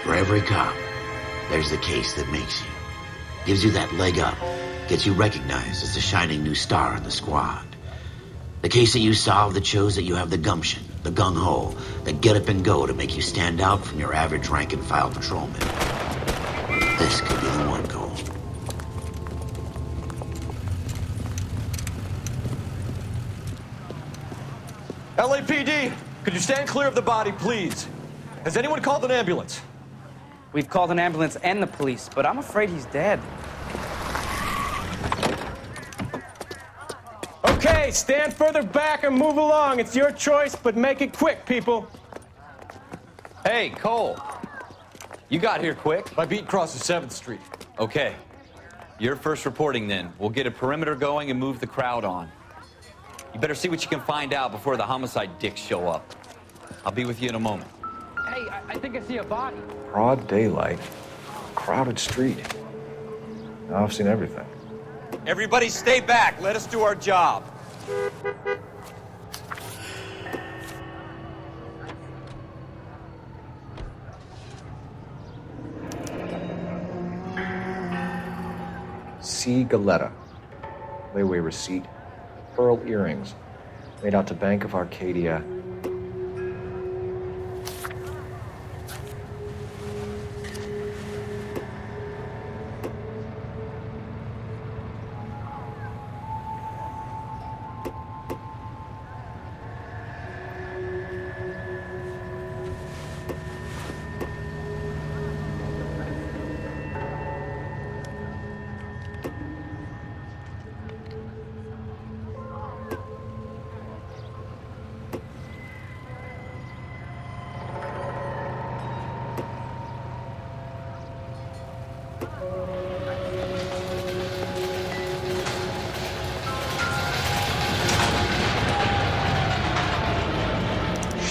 For every cop, there's the case that makes you. Gives you that leg up. Gets you recognized as the shining new star in the squad. The case that you solve that shows that you have the gumption, the gung-ho, the get up and go to make you stand out from your average rank-and-file patrolman. This could be the one, Cole. LAPD, could you stand clear of the body, please? Has anyone called an ambulance? We've called an ambulance and the police, but I'm afraid he's dead. Okay, stand further back and move along. It's your choice, but make it quick, people. Hey, Cole. You got here quick. My beat crosses 7th Street. Okay. You're first reporting then. We'll get a perimeter going and move the crowd on. You better see what you can find out before the homicide dicks show up. I'll be with you in a moment. Hey, I think I see a body. Broad daylight, crowded street. Now I've seen everything. Everybody stay back. Let us do our job. C. Galetta. Layaway receipt. Pearl earrings. Made out to Bank of Arcadia.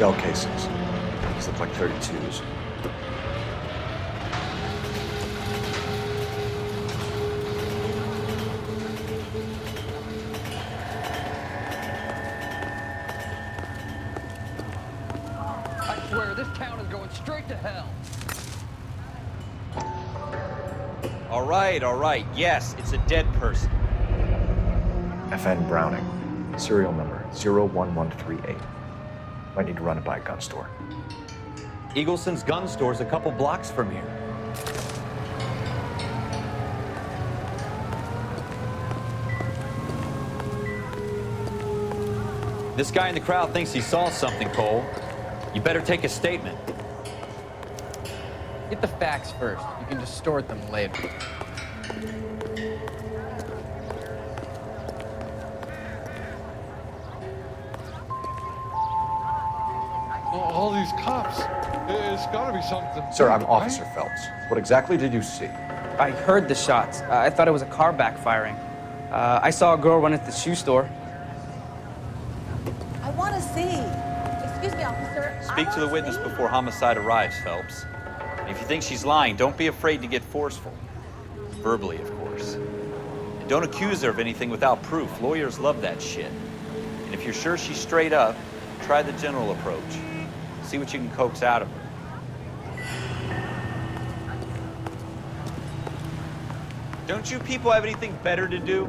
Shell casings. These look like 32s. I swear, this town is going straight to hell. All right. Yes, it's a dead person. FN Browning. Serial number 01138. Might need to run it by a gun store. Eagleson's gun store's a couple blocks from here. This guy in the crowd thinks he saw something, Cole. You better take a statement. Get the facts first. You can distort them later. All these cops. It's gotta be something. Sir, I'm big, Officer right? Phelps. What exactly did you see? I heard the shots. I thought it was a car backfiring. I saw a girl run into the shoe store. I want to see. Excuse me, officer. Speak to the witness before homicide arrives, Phelps. And if you think she's lying, don't be afraid to get forceful. Verbally, of course. And don't accuse her of anything without proof. Lawyers love that shit. And if you're sure she's straight up, try the general approach. See what you can coax out of her. Don't you people have anything better to do?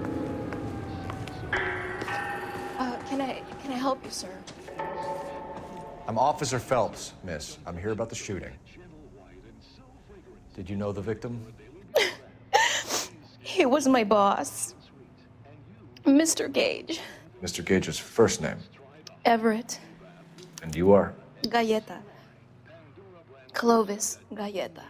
Can I help you, sir? I'm Officer Phelps, miss. I'm here about the shooting. Did you know the victim? He was my boss, Mr. Gage. Mr. Gage's first name. Everett. And you are? Galetta. Clovis Galetta.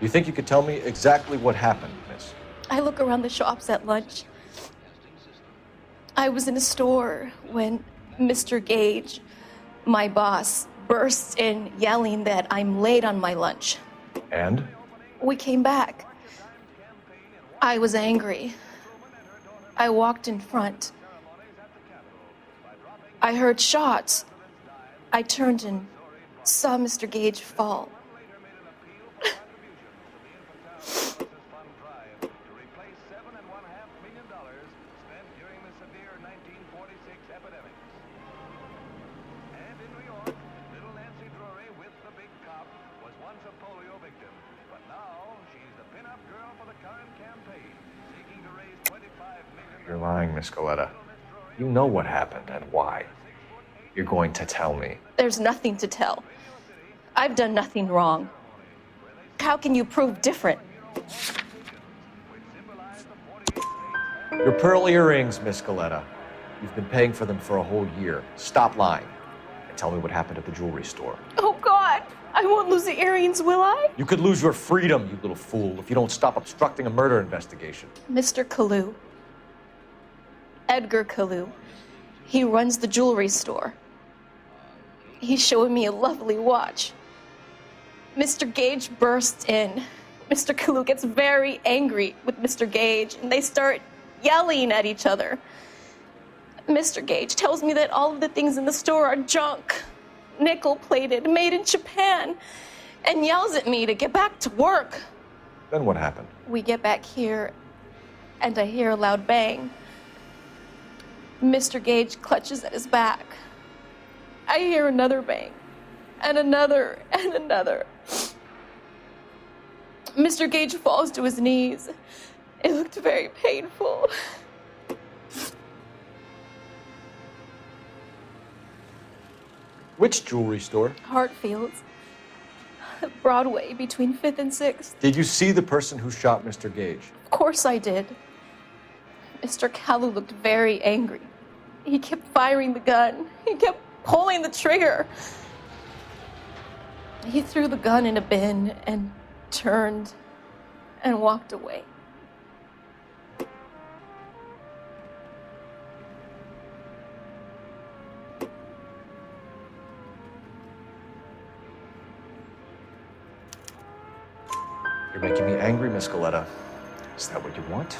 You think you could tell me exactly what happened, miss? I look around the shops at lunch. I was in a store when Mr. Gage, my boss, bursts in yelling that I'm late on my lunch. And? We came back. I was angry. I walked in front. I heard shots. I turned and saw Mr. Gage fall. You're lying, Miss Galetta. You know what happened and why. You're going to tell me. There's nothing to tell. I've done nothing wrong. How can you prove different? Your pearl earrings, Miss Galetta. You've been paying for them for a whole year. Stop lying and tell me what happened at the jewelry store. Oh, God! I won't lose the earrings, will I? You could lose your freedom, you little fool, if you don't stop obstructing a murder investigation. Mr. Kalu. Edgar Kalu. He runs the jewelry store. He's showing me a lovely watch. Mr. Gage bursts in. Mr. Kalu gets very angry with Mr. Gage, and they start yelling at each other. Mr. Gage tells me that all of the things in the store are junk, nickel-plated, made in Japan, and yells at me to get back to work. Then what happened? We get back here, and I hear a loud bang. Mr. Gage clutches at his back. I hear another bang, and another, and another. Mr. Gage falls to his knees. It looked very painful. Which jewelry store? Hartfield's. Broadway, between 5th and 6th. Did you see the person who shot Mr. Gage? Of course I did. Mr. Kalu looked very angry. He kept firing the gun. He kept pulling the trigger. He threw the gun in a bin and turned and walked away. You're making me angry, Miss Galetta. Is that what you want?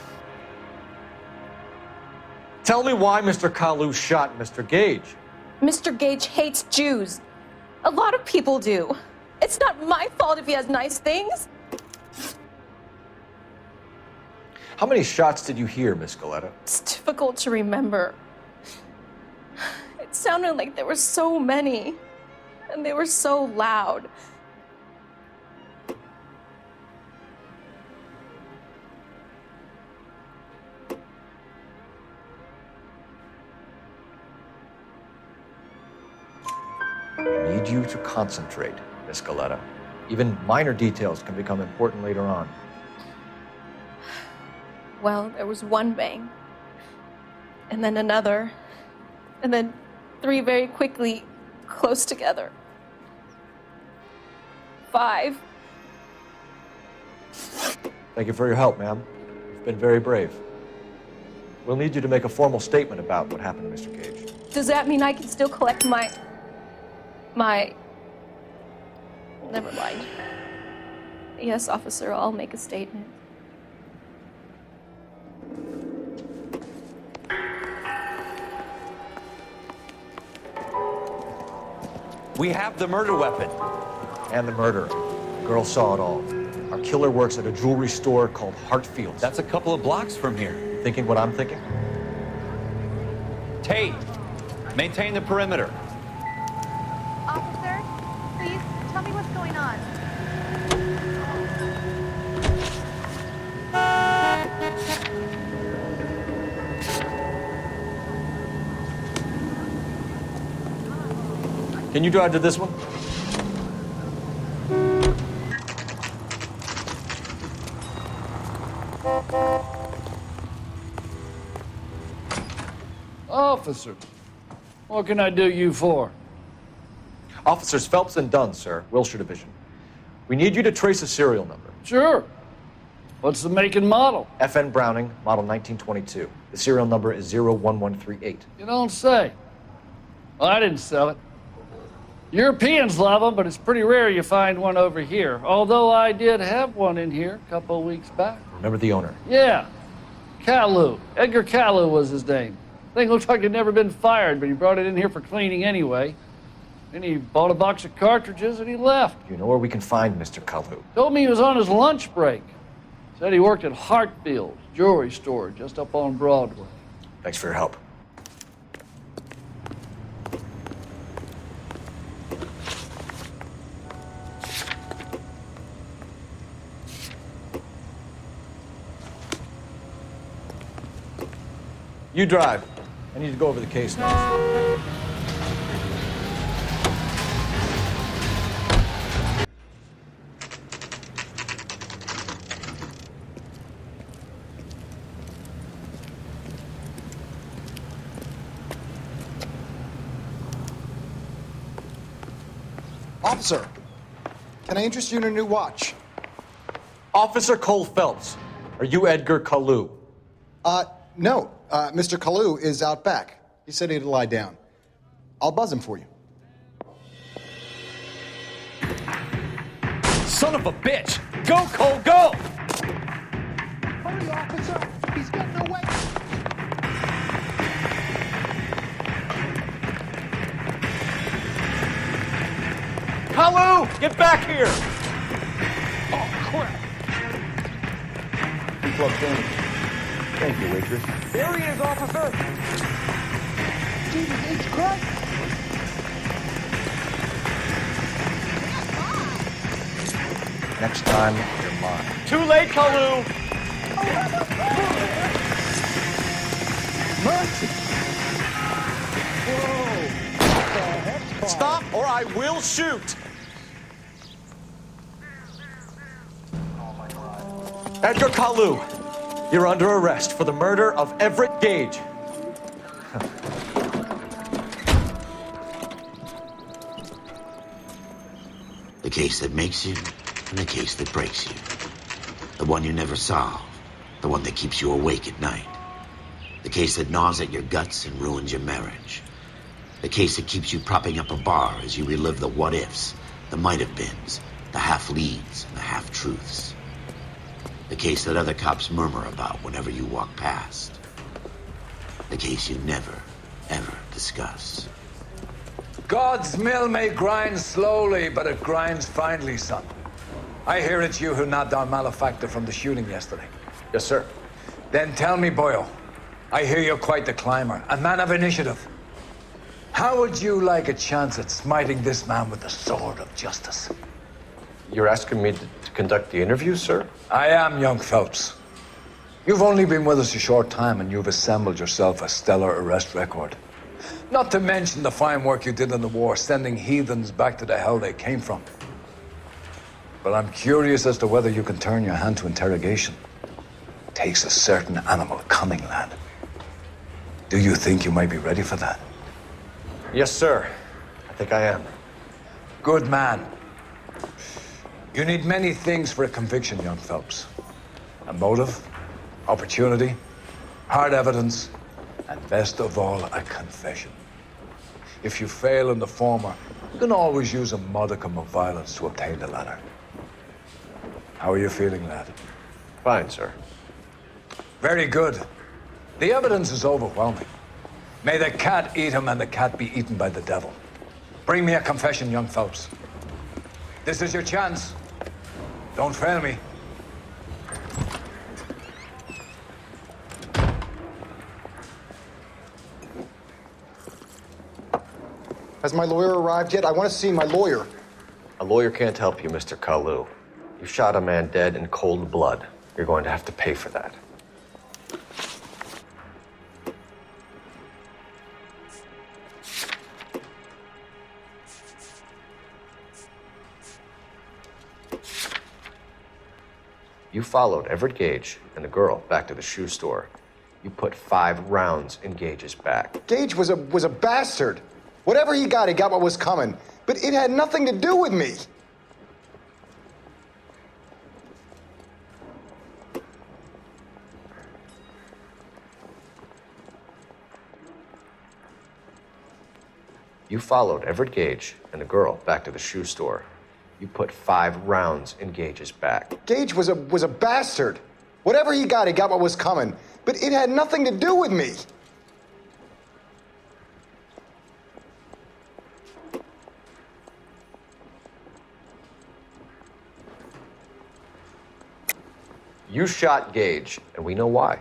Tell me why Mr. Kalu shot Mr. Gage. Mr. Gage hates Jews. A lot of people do. It's not my fault if he has nice things. How many shots did you hear, Miss Galetta? It's difficult to remember. It sounded like there were so many, and they were so loud. I need you to concentrate, Miss Galetta. Even minor details can become important later on. Well, there was one bang, and then another, and then 3 very quickly, close together. 5. Thank you for your help, ma'am. You've been very brave. We'll need you to make a formal statement about what happened to Mr. Gage. Does that mean I can still collect my... Never mind. Yes, officer, I'll make a statement. We have the murder weapon. And the murderer. The girl saw it all. Our killer works at a jewelry store called Hartfield. That's a couple of blocks from here. Thinking what I'm thinking? Tate, maintain the perimeter. Officer, please tell me what's going on. Can you drive to this one? Officer, what can I do you for? Officers Phelps and Dunn, sir, Wilshire Division. We need you to trace a serial number. Sure. What's the make and model? FN Browning, model 1922. The serial number is 01138. You don't say. Well, I didn't sell it. Europeans love them, but it's pretty rare you find one over here. Although I did have one in here a couple of weeks back. Remember the owner? Yeah, Kalu. Edgar Kalu was his name. Thing looks like he'd never been fired, but he brought it in here for cleaning anyway. Then he bought a box of cartridges and he left. You know where we can find Mr. Kalu? Told me he was on his lunch break. Said he worked at Hartfield jewelry store just up on Broadway. Thanks for your help. You drive. I need to go over the case now. Officer, can I interest you in a new watch? Officer Cole Phelps, are you Edgar Kalu? No. Mr. Kalu is out back. He said he'd lie down. I'll buzz him for you. Son of a bitch! Go, Cole, go! Hurry, officer! He's getting away! Kalu, get back here! Oh, crap! Keep plugged in. Thank you, waitress. There he is, officer! Jesus H. Christ! Next time, you're mine. Too late, Kalu! Mercy! Whoa! What the heck's Stop or I will shoot! Edgar Kalu, you're under arrest for the murder of Everett Gage. The case that makes you and the case that breaks you. The one you never solve. The one that keeps you awake at night. The case that gnaws at your guts and ruins your marriage. The case that keeps you propping up a bar as you relive the what-ifs, the might-have-beens, the half-leads, and the half-truths. The case that other cops murmur about whenever you walk past. The case you never, ever discuss. God's mill may grind slowly, but it grinds finely, son. I hear it's you who nabbed our malefactor from the shooting yesterday. Yes, sir. Then tell me, Boyle, I hear you're quite the climber, a man of initiative. How would you like a chance at smiting this man with the sword of justice? You're asking me to conduct the interview, sir? I am, young Phelps. You've only been with us a short time, and you've assembled yourself a stellar arrest record. Not to mention the fine work you did in the war, sending heathens back to the hell they came from. But I'm curious as to whether you can turn your hand to interrogation. It takes a certain animal cunning, lad. Do you think you might be ready for that? Yes, sir. I think I am. Good man. You need many things for a conviction, young Phelps. A motive, opportunity, hard evidence, and best of all, a confession. If you fail in the former, you can always use a modicum of violence to obtain the latter. How are you feeling, lad? Fine, sir. Very good. The evidence is overwhelming. May the cat eat him and the cat be eaten by the devil. Bring me a confession, young Phelps. This is your chance. Don't fail me. Has my lawyer arrived yet? I want to see my lawyer. A lawyer can't help you, Mr. Kalu. You shot a man dead in cold blood. You're going to have to pay for that. You followed Everett Gage and the girl back to the shoe store. You put 5 rounds in Gage's back. Gage was a bastard. Whatever he got what was coming. But it had nothing to do with me. You followed Everett Gage and the girl back to the shoe store. You put 5 rounds in Gage's back. Gage was a bastard. Whatever he got what was coming. But it had nothing to do with me. You shot Gage, and we know why.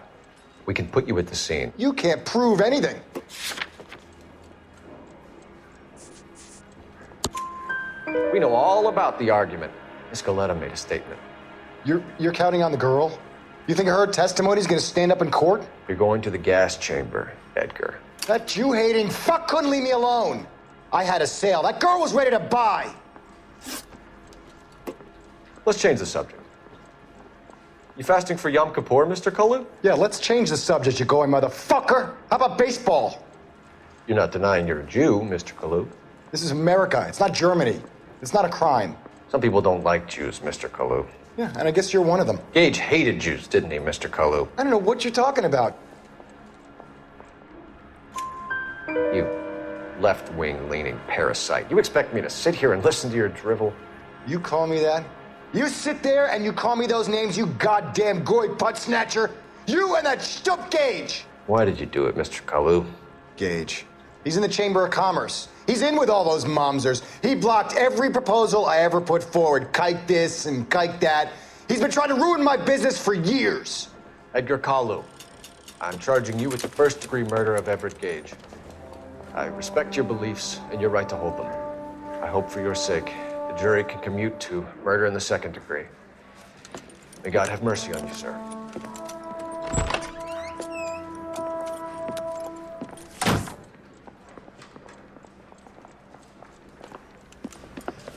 We can put you at the scene. You can't prove anything. We know all about the argument. Miss Galetta made a statement. You're counting on the girl? You think her testimony's gonna stand up in court? You're going to the gas chamber, Edgar. That Jew-hating fuck couldn't leave me alone. I had a sale. That girl was ready to buy. Let's change the subject. You fasting for Yom Kippur, Mr. Kalu? Yeah, let's change the subject, you going motherfucker. How about baseball? You're not denying you're a Jew, Mr. Kalu. This is America. It's not Germany. It's not a crime. Some people don't like Jews, Mr. Kalu. Yeah, and I guess you're one of them. Gage hated Jews, didn't he, Mr. Kalu? I don't know what you're talking about. You left-wing leaning parasite. You expect me to sit here and listen to your drivel? You call me that? You sit there and you call me those names, you goddamn goy butt snatcher? You and that stup Gage! Why did you do it, Mr. Kalu? Gage. He's in the Chamber of Commerce. He's in with all those momsers. He blocked every proposal I ever put forward. Kike this and kike that. He's been trying to ruin my business for years. Edgar Kalu, I'm charging you with the first-degree murder of Everett Gage. I respect your beliefs and your right to hold them. I hope for your sake the jury can commute to murder in the second degree. May God have mercy on you, sir.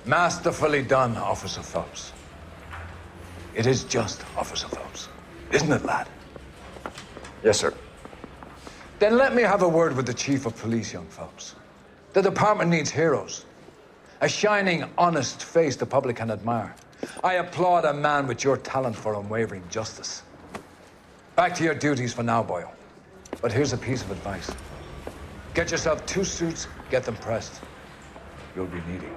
Masterfully done, Officer Phelps. It is just, Officer Phelps. Isn't it, lad? Yes, sir. Then let me have a word with the Chief of Police, young Phelps. The department needs heroes. A shining, honest face the public can admire. I applaud a man with your talent for unwavering justice. Back to your duties for now, Boyle. But here's a piece of advice. Get yourself 2 suits, get them pressed. You'll be needing.